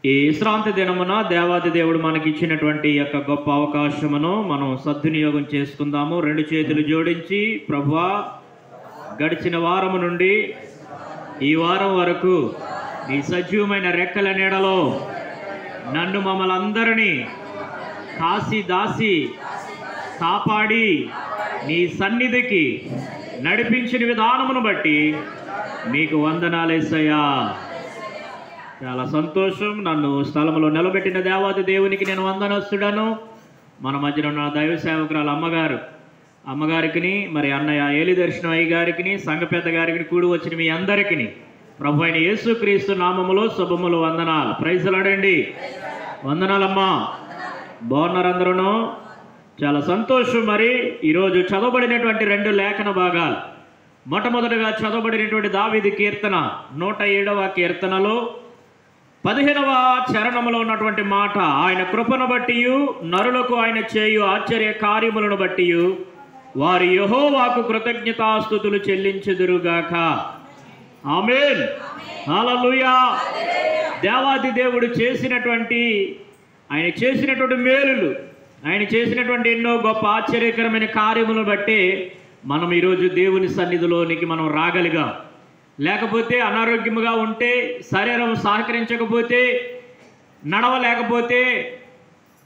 ఈ విశ్రాంతి దినమున దేవాది దేవుడు మనకి ఇచ్చినటువంటి యొక్క గొప్ప అవకాశమును మనం సద్వినియోగం చేసుకుందాము. రెండు చేతులు జోడించి, ప్రభువా, గడిచిన వారము నుండి ఈ వారం వరకు నీ సజీవమైన రెక్కల నీడలో నన్ను మమ్మల్ని అందరినీ కాసి దాసి కాపాడి నీ సన్నిధికి నడిపించిన విధానమును బట్టి మీకు వందనాలేసయ్యా. చాలా సంతోషం. నన్ను స్థలంలో నిలబెట్టిన దేవాది దేవునికి నేను వందనస్తుడను. మన మధ్యన ఉన్న దైవ సేవకురాలు అమ్మగారికి, మరి అన్నయ్య ఏలి దర్శనం అయ్య గారికి, సంఘ పెద్ద గారికి, కూడి వచ్చిన మీ అందరికీ ప్రభు అయిన యేసుక్రీస్తు నామములో శుభములు, వందనాలు. ప్రైజులాడండి. వందనాలమ్మా. బాగున్నారు అందరూ? చాలా సంతోషం. మరి ఈరోజు చదవబడినటువంటి రెండు లేఖన భాగాలు. మొట్టమొదటిగా చదవబడినటువంటి దావీదు కీర్తన 107వ కీర్తనలో 15వ చరణములో ఉన్నటువంటి మాట, ఆయన కృపను బట్టియు నరులకు ఆయన చేయు ఆశ్చర్య కార్యములను బట్టియు వారు యెహోవాకు కృతజ్ఞతాస్తుతులు చెల్లించుదురుగాక. ఆమేన్. హల్లెలూయా. దేవాది దేవుడు చేసినటువంటి మేలులు, ఆయన చేసినటువంటి ఎన్నో గొప్ప ఆశ్చర్యకరమైన కార్యములను బట్టి మనం ఈరోజు దేవుని సన్నిధిలోనికి మనం రాగలిగాం. లేకపోతే అనారోగ్యముగా ఉంటే, శరీరం సహకరించకపోతే, నడవలేకపోతే,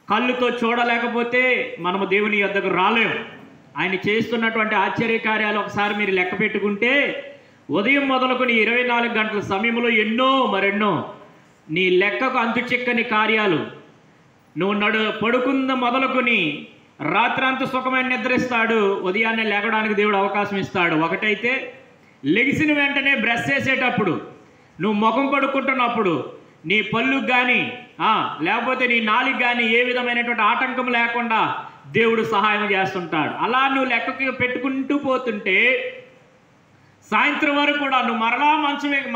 కళ్ళుతో చూడలేకపోతే మనము దేవుని యొద్దకు రాలేము. ఆయన చేస్తున్నటువంటి ఆశ్చర్య కార్యాలు ఒకసారి మీరు లెక్క పెట్టుకుంటే, ఉదయం మొదలుకొని 24 గంటల సమయంలో మరెన్నో నీ లెక్కకు అంతు చిక్కని కార్యాలు. నువ్వు పడుకున్న మొదలుకొని రాత్రంతా సుఖమైన నిద్రిస్తాడు, ఉదయాన్నే లేకడానికి దేవుడు అవకాశం ఇస్తాడు. ఒకటైతే లెగిసిన వెంటనే బ్రష్ చేసేటప్పుడు, నువ్వు ముఖం కడుక్కుంటున్నప్పుడు నీ పళ్ళు కానీ లేకపోతే నీ నాలుగు కానీ ఏ విధమైనటువంటి ఆటంకం లేకుండా దేవుడు సహాయం చేస్తుంటాడు. అలా నువ్వు లెక్కకి పెట్టుకుంటూ పోతుంటే సాయంత్రం వరకు కూడా నువ్వు మరలా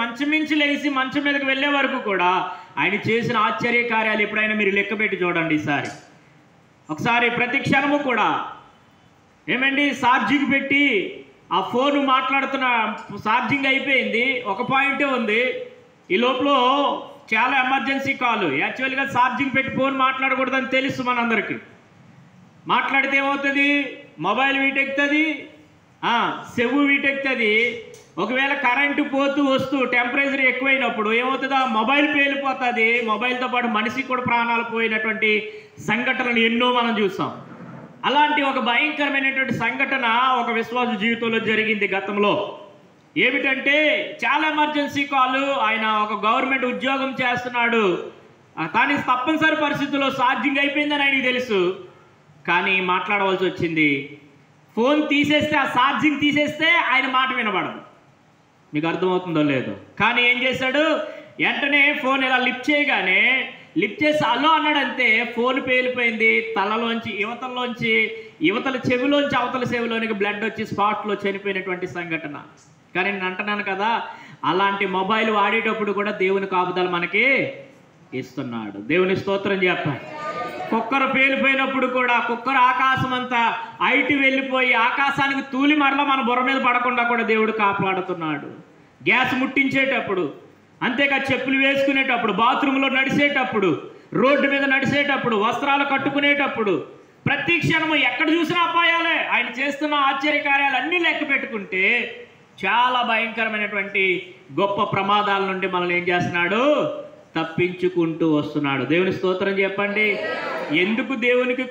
మంచం మించి లెగిసి మంచం మీదకి వెళ్ళే వరకు కూడా ఆయన చేసిన ఆశ్చర్య కార్యాలు ఎప్పుడైనా మీరు లెక్క పెట్టి చూడండి. ఒకసారి ప్రతి క్షణము కూడా ఛార్జింగ్ పెట్టి ఆ ఫోన్ మాట్లాడుతున్న ఛార్జింగ్ అయిపోయింది, ఒక పాయింటే ఉంది. ఈ లోపల చాలా ఎమర్జెన్సీ కాల్. యాక్చువల్గా ఛార్జింగ్ పెట్టి ఫోన్ మాట్లాడకూడదని తెలుసు మనందరికీ. మాట్లాడితే ఏమవుతుంది? మొబైల్ వీటెక్కుతుంది, చెవు వీటెక్కుతుంది. ఒకవేళ కరెంటు పోతూ వస్తూ టెంపరేచర్ ఎక్కువైనప్పుడు ఏమవుతుందో మొబైల్ పేలిపోతుంది. మొబైల్తో పాటు మనిషికి కూడా ప్రాణాలు పోయినటువంటి సంఘటనలు ఎన్నో మనం చూస్తాం. అలాంటి ఒక భయంకరమైనటువంటి సంఘటన ఒక విశ్వాస జీవితంలో జరిగింది గతంలో. ఏమిటంటే చాలా ఎమర్జెన్సీ కాల్. ఆయన ఒక గవర్నమెంట్ ఉద్యోగం చేస్తున్నాడు, కానీ తప్పనిసరి పరిస్థితుల్లో ఛార్జింగ్ అయిపోయిందని ఆయనకి తెలుసు, కానీ మాట్లాడవలసి వచ్చింది. ఫోన్ తీసేస్తే, ఆ ఛార్జింగ్ తీసేస్తే ఆయన మాట వినబడదు. మీకు అర్థమవుతుందో లేదో. కానీ ఏం చేశాడు? వెంటనే ఫోన్ ఇలా లిఫ్ట్ చేసి అలో అన్నాడంతే, ఫోన్ పేలిపోయింది. తలలోంచి యువతల చెవిలోంచి అవతల చెవిలోనికి బ్లడ్ వచ్చి స్పాట్లో చనిపోయినటువంటి సంఘటన. కానీ నేను అంటున్నాను కదా, అలాంటి మొబైల్ వాడేటప్పుడు కూడా దేవుని కాపుదల మనకి ఇస్తున్నాడు. దేవుని స్తోత్రం చెప్పాలి. కుక్కర పేలిపోయినప్పుడు కూడా, కుక్కర ఆకాశం అంతా హైట్ వెళ్ళిపోయి ఆకాశానికి తూలి మరలా మన బుర్ర మీద పడకుండా కూడా దేవుడు కాపాడుతున్నాడు. గ్యాస్ ముట్టించేటప్పుడు, అంతేగా చెప్పులు వేసుకునేటప్పుడు, బాత్రూంలో నడిచేటప్పుడు, రోడ్డు మీద నడిచేటప్పుడు, వస్త్రాలు కట్టుకునేటప్పుడు, ప్రతి క్షణము ఎక్కడ చూసినా అపాయాలే. ఆయన చేస్తున్న ఆశ్చర్యకార్యాలు అన్నీ లెక్క పెట్టుకుంటే చాలా భయంకరమైనటువంటి గొప్ప ప్రమాదాల నుండి మనల్ని ఏం చేస్తున్నాడు? తప్పించుకుంటూ వస్తున్నాడు. దేవుని స్తోత్రం చెప్పండి. ఎందుకు దేవునికి